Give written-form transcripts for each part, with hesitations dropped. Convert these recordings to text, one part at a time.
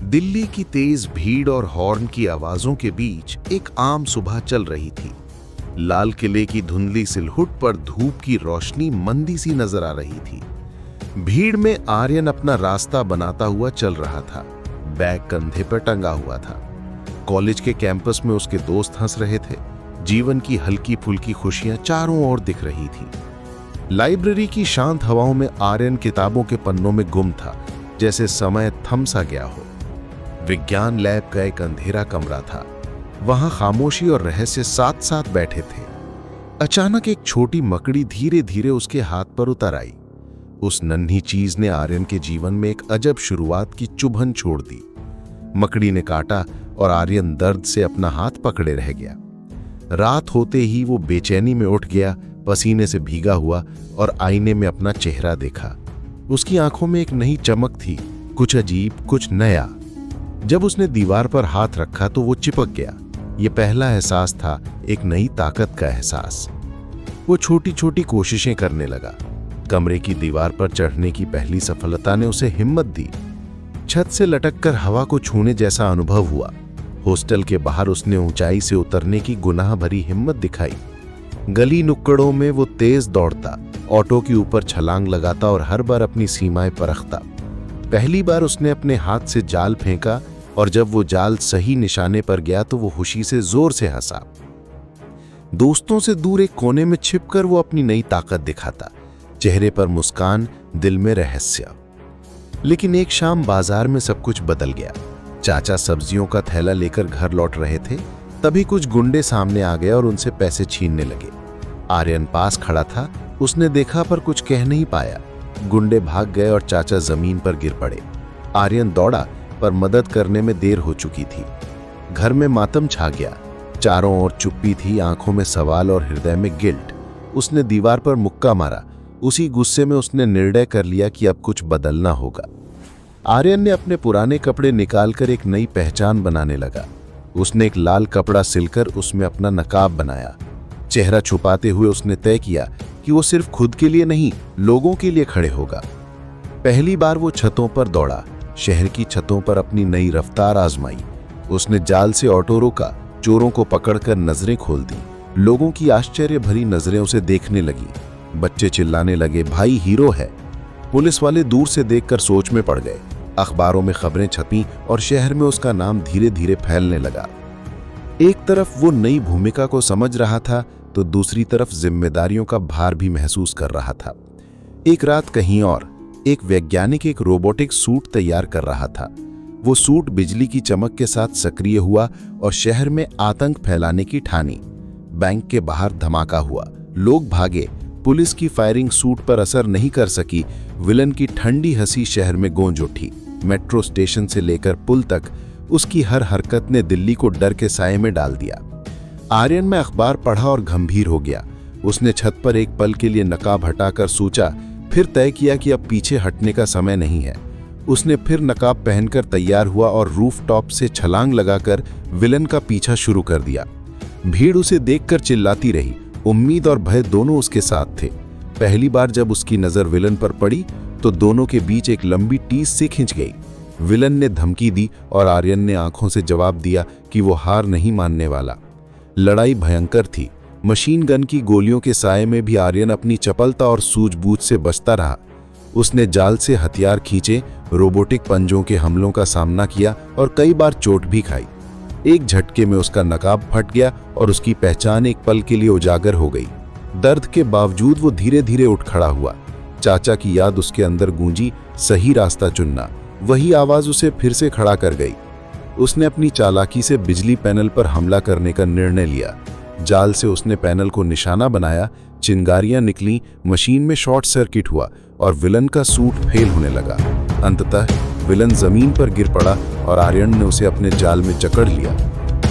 दिल्ली की तेज भीड़ और हॉर्न की आवाजों के बीच एक आम सुबह चल रही थी। लाल किले की धुंधली सिलहुट पर धूप की रोशनी मंदी सी नजर आ रही थी। भीड़ में आर्यन अपना रास्ता बनाता हुआ चल रहा था। बैग कंधे पर टंगा हुआ था। कॉलेज के कैंपस में उसके दोस्त हंस रहे थे। जीवन की हल्की फुल्की खुशियां चारों ओर दिख रही थी। लाइब्रेरी की शांत हवाओं में आर्यन किताबों के पन्नों में गुम था, जैसे समय थम सा गया हो। विज्ञान लैब का एक अंधेरा कमरा था। वहां खामोशी और रहस्य साथ साथ बैठे थे। अचानक एक छोटी मकड़ी धीरे धीरे उसके हाथ पर उतर आई। उस नन्ही चीज ने आर्यन के जीवन में एक अजब शुरुआत की चुभन छोड़ दी। मकड़ी ने काटा और आर्यन दर्द से अपना हाथ पकड़े रह गया। रात होते ही वो बेचैनी में उठ गया, पसीने से भीगा हुआ, और आईने में अपना चेहरा देखा। उसकी आंखों में एक नई चमक थी, कुछ अजीब, कुछ नया। जब उसने दीवार पर हाथ रखा तो वो चिपक गया। ये पहला एहसास था, एक नई ताकत का एहसास। वो छोटी छोटी कोशिशें करने लगा। कमरे की दीवार पर चढ़ने की पहली सफलता ने उसे हिम्मत दी। छत से लटककर हवा को छूने जैसा अनुभव हुआ। हॉस्टल के बाहर उसने ऊंचाई से उतरने की गुनाह भरी हिम्मत दिखाई। गली नुक्कड़ों में वो तेज दौड़ता, ऑटो के ऊपर छलांग लगाता और हर बार अपनी सीमाएं परखता। पहली बार उसने अपने हाथ से जाल फेंका, और जब वो जाल सही निशाने पर गया तो वो खुशी से जोर से हंसा। दोस्तों से दूर एक कोने में छिपकर वो अपनी नई ताकत दिखाता, चेहरे पर मुस्कान, दिल में रहस्य। लेकिन एक शाम बाजार में सब कुछ बदल गया। चाचा सब्जियों का थैला लेकर घर लौट रहे थे। तभी कुछ गुंडे सामने आ गए और उनसे पैसे छीनने लगे। आर्यन पास खड़ा था। उसने देखा पर कुछ कह नहीं पाया। गुंडे भाग गए और चाचा जमीन पर गिर पड़े। आर्यन दौड़ा, पर मदद करने में देर हो चुकी थी। घर में मातम छा गया। चारों ओर चुप्पी थी, आंखों में सवाल और हृदय में गिल्ट। उसने दीवार पर मुक्का मारा। उसी गुस्से में उसने निर्णय कर लिया कि अब कुछ बदलना होगा। आर्यन ने अपने पुराने कपड़े निकालकर एक नई पहचान बनाने लगा। उसने एक लाल कपड़ा सिलकर उसमें अपना नकाब बनाया। चेहरा छुपाते हुए उसने तय किया कि वो सिर्फ खुद के लिए नहीं, लोगों के लिए खड़े होगा। पहली बार वो छतों पर दौड़ा, शहर की छतों पर अपनी नई रफ्तार आजमाई। उसने जाल से ऑटो रोका, चोरों को पकड़कर नजरें खोल दी। लोगों की आश्चर्य भरी नजरें उसे देखने लगी। बच्चे चिल्लाने लगे, भाई हीरो है। पुलिस वाले दूर से देखकर सोच में पड़ गए। अखबारों में खबरें छपीं और शहर में उसका नाम धीरे धीरे फैलने लगा। एक तरफ वो नई भूमिका को समझ रहा था, तो दूसरी तरफ जिम्मेदारियों का भार भी महसूस कर रहा था। एक रात कहीं और एक वैज्ञानिक एक रोबोटिक सूट तैयार कर रहा था। वो सूट बिजली की चमक के साथ सक्रिय हुआ और शहर में आतंक फैलाने की ठानी। बैंक के बाहर धमाका हुआ, लोग भागे। पुलिस की फायरिंग सूट पर असर नहीं कर सकी। विलन की ठंडी हंसी शहर में गूंज उठी। मेट्रो स्टेशन से लेकर पुल तक उसकी हर हरकत ने दिल्ली को डर के साए में डाल दिया। आर्यन में अखबार पढ़ा और गंभीर हो गया। उसने छत पर एक पल के लिए नकाब हटाकर सोचा, फिर तय किया कि अब पीछे हटने का समय नहीं है। उसने फिर नकाब पहनकर तैयार हुआ और रूफटॉप से छलांग लगाकर विलन का पीछा शुरू कर दिया। भीड़ उसे देखकर चिल्लाती रही। उम्मीद और भय दोनों उसके साथ थे। पहली बार जब उसकी नजर विलन पर पड़ी तो दोनों के बीच एक लंबी टीस से खिंच गई। विलन ने धमकी दी और आर्यन ने आंखों से जवाब दिया कि वो हार नहीं मानने वाला। लड़ाई भयंकर थी। मशीन गन की गोलियों के साए में भी आर्यन अपनी चपलता और सूझबूझ से बचता रहा। उसने जाल से हथियार खींचे, रोबोटिक पंजों के हमलों का सामना किया और कई बार चोट भी खाई। एक झटके में उसका नकाब फट गया और उसकी पहचान एक पल के लिए उजागर हो गई। दर्द के बावजूद वो धीरे धीरे उठ खड़ा हुआ। चाचा की याद उसके अंदर गूंजी, सही रास्ता चुनना। वही आवाज उसे फिर से खड़ा कर गई। उसने अपनी चालाकी से बिजली पैनल पर हमला करने का निर्णय लिया। जाल से उसने पैनल को निशाना बनाया, चिंगारियां निकलीं, मशीन में शॉर्ट सर्किट हुआ और विलन का सूट फेल होने लगा। अंततः विलन जमीन पर गिर पड़ा और आर्यन ने उसे अपने जाल में जकड़ लिया।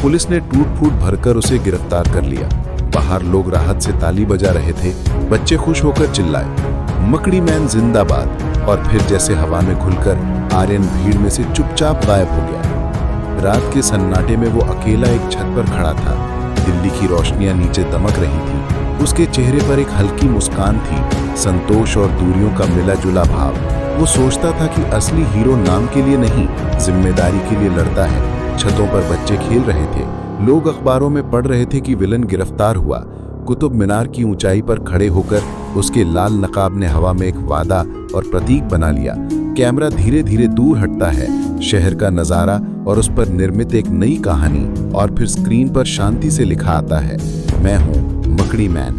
पुलिस ने टूट फूट भरकर उसे गिरफ्तार कर लिया। बाहर लोग राहत से ताली बजा रहे थे। बच्चे खुश होकर चिल्लाए, मकड़ी मैन जिंदाबाद। और फिर जैसे हवा में घुलकर आर्यन भीड़ में से चुपचाप गायब हो गया। रात के सन्नाटे में वो अकेला एक छत पर खड़ा था। दिल्ली की रोशनियां नीचे दमक रही थी। उसके चेहरे पर एक हल्की मुस्कान थी, संतोष और दूरियों का मिला जुला भाव। वो सोचता था कि असली हीरो नाम के लिए नहीं, जिम्मेदारी के लिए लड़ता है। छतों पर बच्चे खेल रहे थे, लोग अखबारों में पढ़ रहे थे कि विलन गिरफ्तार हुआ। कुतुब मीनार की ऊंचाई पर खड़े होकर उसके लाल नकाब ने हवा में एक वादा और प्रतीक बना लिया। कैमरा धीरे धीरे दूर हटता है, शहर का नजारा और उस पर निर्मित एक नई कहानी, और फिर स्क्रीन पर शांति से लिखा आता है, मैं हूं मकड़ी मैन।